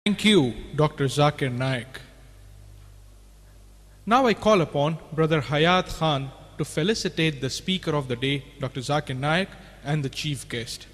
Thank you, Dr. Zakir Naik. Now I call upon Brother Hayat Khan to felicitate the speaker of the day, Dr. Zakir Naik, and the chief guest.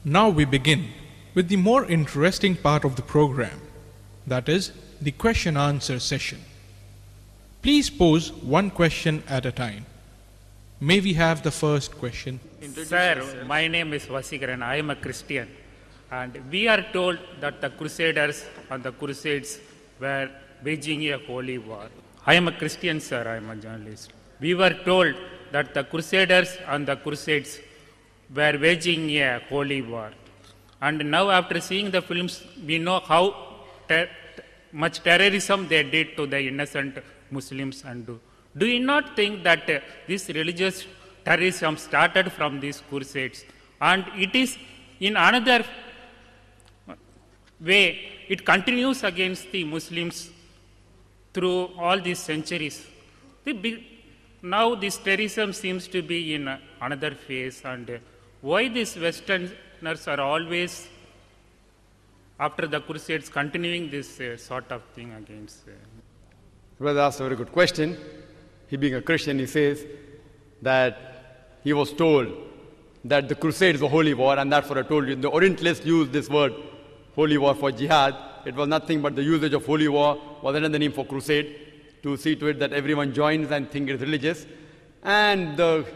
Now we begin with the more interesting part of the program, that is, the question-answer session. Please pose one question at a time. May we have the first question? Sir, my name is Vasikaran. I am a Christian. And we are told that the Crusaders and the Crusades were waging a holy war. I am a Christian, sir. I am a journalist. We were told that the Crusaders and the Crusades were waging a holy war. And now after seeing the films, we know how much terrorism they did to the innocent Muslims. And do you not think that this religious terrorism started from these crusades? And it is in another way, it continues against the Muslims through all these centuries. Now this terrorism seems to be in another phase, and why these Westerners are always, after the Crusades, continuing this sort of thing against? Brother asked a very good question. He being a Christian, he says that he was told that the Crusades were holy war, and that's what I told you. The Orientalists used this word, holy war, for jihad. It was nothing but the usage of holy war was another name for crusade, to see to it that everyone joins and think it's religious. And the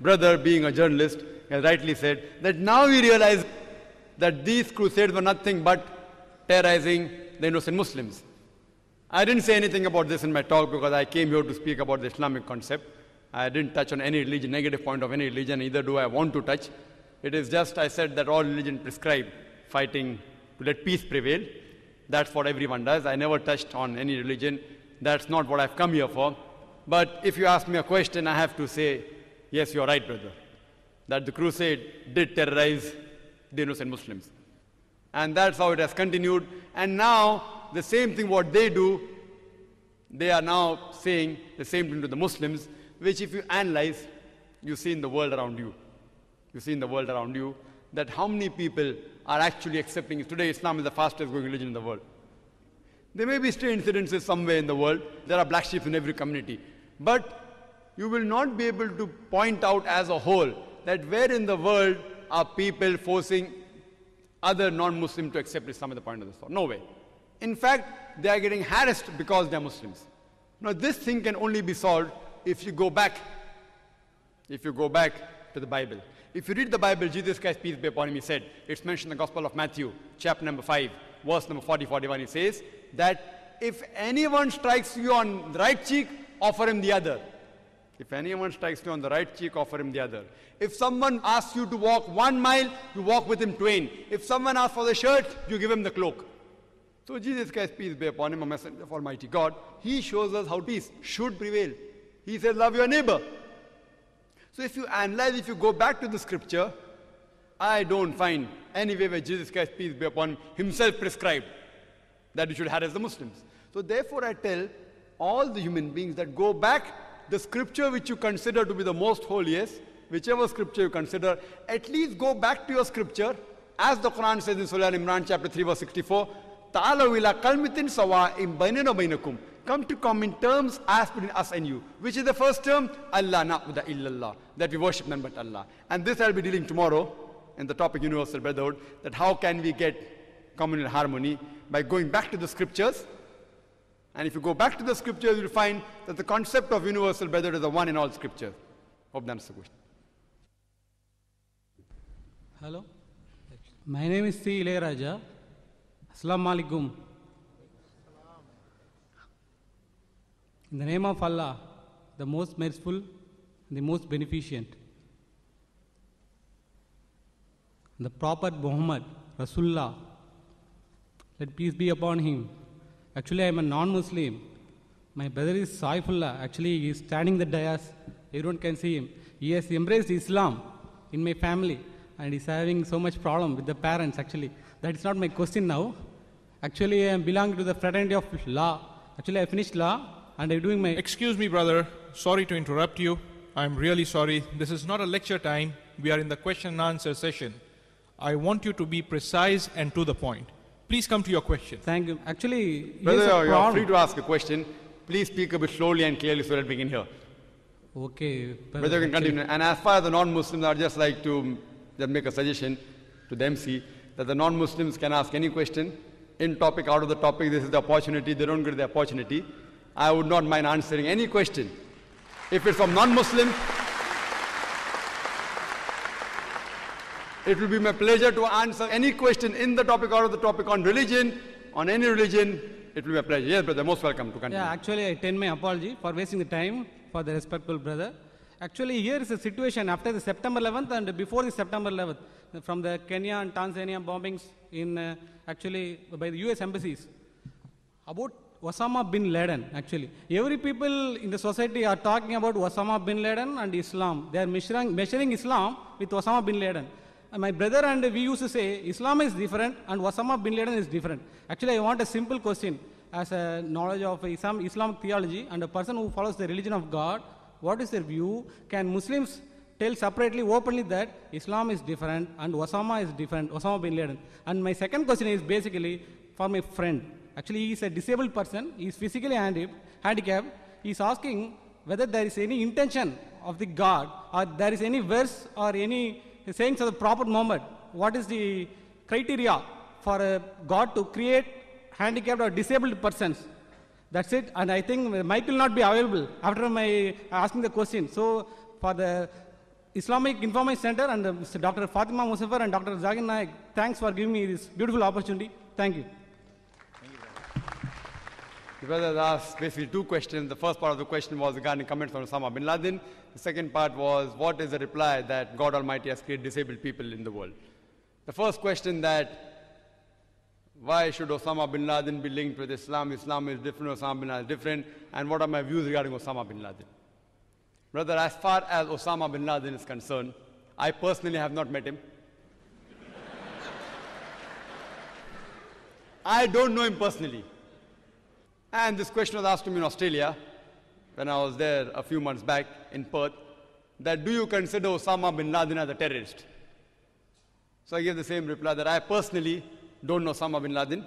brother, being a journalist, has rightly said that now we realize that these crusades were nothing but terrorizing the innocent Muslims. I didn't say anything about this in my talk because I came here to speak about the Islamic concept. I didn't touch on any religion, negative point of any religion, either do I want to touch. It is just I said that all religion prescribe fighting to let peace prevail. That's what everyone does. I never touched on any religion. That's not what I've come here for. But if you ask me a question, I have to say, yes, you're right, brother, that the crusade did terrorize the innocent Muslims. And that's how it has continued. And now, the same thing what they do, they are now saying the same thing to the Muslims, which if you analyze, you see in the world around you. You see in the world around you that how many people are actually accepting it. Today, Islam is the fastest growing religion in the world. There may be stray incidences somewhere in the world. There are black sheep in every community. But you will not be able to point out as a whole that where in the world are people forcing other non-Muslims to accept Islam at the point of the sword. No way. In fact, they are getting harassed because they are Muslims. Now, this thing can only be solved if you go back to the Bible. If you read the Bible, Jesus Christ, peace be upon him, he said, it's mentioned in the Gospel of Matthew, chapter number 5, verse number 40-41, he says that if anyone strikes you on the right cheek, offer him the other. If anyone strikes you on the right cheek, offer him the other. If someone asks you to walk 1 mile, you walk with him twain. If someone asks for the shirt, you give him the cloak. So Jesus Christ, peace be upon him, a messenger of Almighty God, he shows us how peace should prevail. He says, love your neighbor. So if you analyze, if you go back to the scripture, I don't find anywhere where Jesus Christ, peace be upon him, himself prescribed that you should harass the Muslims. So therefore I tell all the human beings that go back, the scripture which you consider to be the most holiest, whichever scripture you consider, at least go back to your scripture, as the Quran says in Surah Al-Imran chapter 3 verse 64, Ta'alaw ila kalmatin sawa'in bainana wa bainakum. Come to common terms as between us and you. Which is the first term? Allah na'budu illallah. That we worship none but Allah. And this I'll be dealing tomorrow in the topic Universal Brotherhood, that how can we get communal harmony by going back to the scriptures And if you go back to the scriptures, you'll find that the concept of universal brotherhood is the one in all scriptures. Hope that answers the question. Hello. My name is C. Ilayaraja. Assalamu alaikum. In the name of Allah, the most merciful and the most beneficent, the Prophet Muhammad, Rasulullah, let peace be upon him. Actually, I am a non-Muslim. My brother is Saifullah. Actually, he is standing the dais. Everyone can see him. He has embraced Islam in my family, and he is having so much problem with the parents. Actually, that is not my question now. Actually, I am belonging to the fraternity of law. Actually, I finished law, and I am doing my... Excuse me, brother. Sorry to interrupt you. I am really sorry. This is not a lecture time. We are in the question and answer session. I want you to be precise and to the point. Please come to your question. Thank you. Actually, Brother, you are free to ask a question. Please speak a bit slowly and clearly so that we can hear. Okay. Brother, you can continue. And as far as the non-Muslims, I'd just like to just make a suggestion to the MC that the non-Muslims can ask any question, in topic, out of the topic. This is the opportunity. They don't get the opportunity. I would not mind answering any question. If it's from non-Muslim, it will be my pleasure to answer any question in the topic, out of the topic, on religion, on any religion. It will be a pleasure. Yes, brother, most welcome to continue. Yeah, actually, I tend my apology for wasting the time for the respectful brother. Actually, here is a situation after the September 11th and before the September 11th, from the Kenya and Tanzania bombings in actually by the US embassies. About Osama bin Laden, actually. Every people in the society are talking about Osama bin Laden and Islam. They are measuring Islam with Osama bin Laden. And my brother and we used to say Islam is different and Osama bin Laden is different. Actually, I want a simple question. As a knowledge of Islamic theology and a person who follows the religion of God, what is their view? Can Muslims tell separately, openly that Islam is different and Osama is different, Osama bin Laden? And my second question is basically for my friend. Actually, he is a disabled person. He is physically handicapped. He is asking whether there is any intention of the God or there is any verse or any sayings of the Prophet Muhammad. What is the criteria for God to create handicapped or disabled persons? That's it. And I think the mic will not be available after my asking the question. So for the Islamic Information Center and Mr. Dr. Fatima Muzaffar and Dr. Zakir Naik, thanks for giving me this beautiful opportunity. Thank you. The brother asked basically two questions. The first part of the question was regarding comments on Osama bin Laden. The second part was, what is the reply that God Almighty has created disabled people in the world? The first question, that why should Osama bin Laden be linked with Islam? Islam is different, Osama bin Laden is different. And what are my views regarding Osama bin Laden? Brother, as far as Osama bin Laden is concerned, I personally have not met him. I don't know him personally. And this question was asked to me in Australia when I was there a few months back in Perth, that do you consider Osama bin Laden as a terrorist? So I gave the same reply that I personally don't know Osama bin Laden.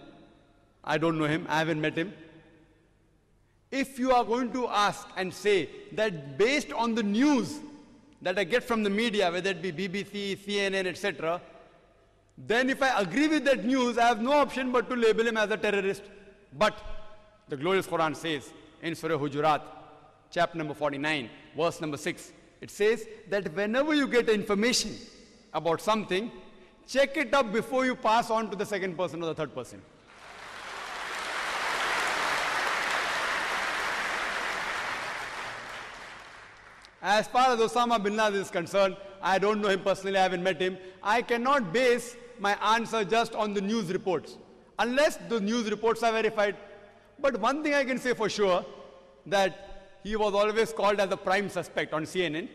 I don't know him. I haven't met him. If you are going to ask and say that based on the news that I get from the media, whether it be BBC, CNN, etc., then if I agree with that news, I have no option but to label him as a terrorist. But the glorious Quran says in Surah Hujurat, chapter number 49, verse number 6, it says that whenever you get information about something, check it up before you pass on to the second person or the third person. As far as Osama bin Laden is concerned, I don't know him personally, I haven't met him. I cannot base my answer just on the news reports, unless the news reports are verified. But one thing I can say for sure, that he was always called as the prime suspect on CNN.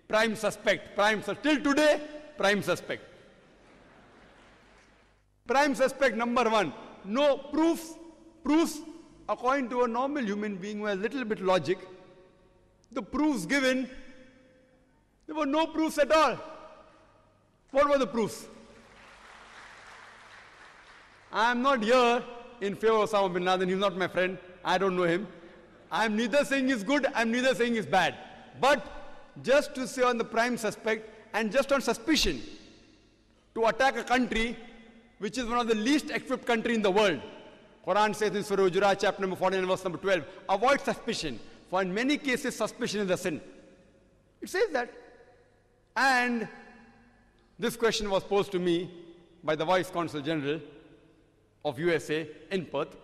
Prime suspect, till today, prime suspect. Prime suspect number one. No proofs, according to a normal human being with a little bit logic, the proofs given, there were no proofs at all. What were the proofs? I am not here in favor of Osama bin Laden. He's not my friend. I don't know him. I am neither saying he's good, I am neither saying he's bad. But just to say on the prime suspect and just on suspicion to attack a country which is one of the least equipped country in the world, Quran says in Surah Hujurat, chapter number 14, verse number 12, avoid suspicion, for in many cases suspicion is a sin. It says that. And this question was posed to me by the Vice Consul General of USA in Perth.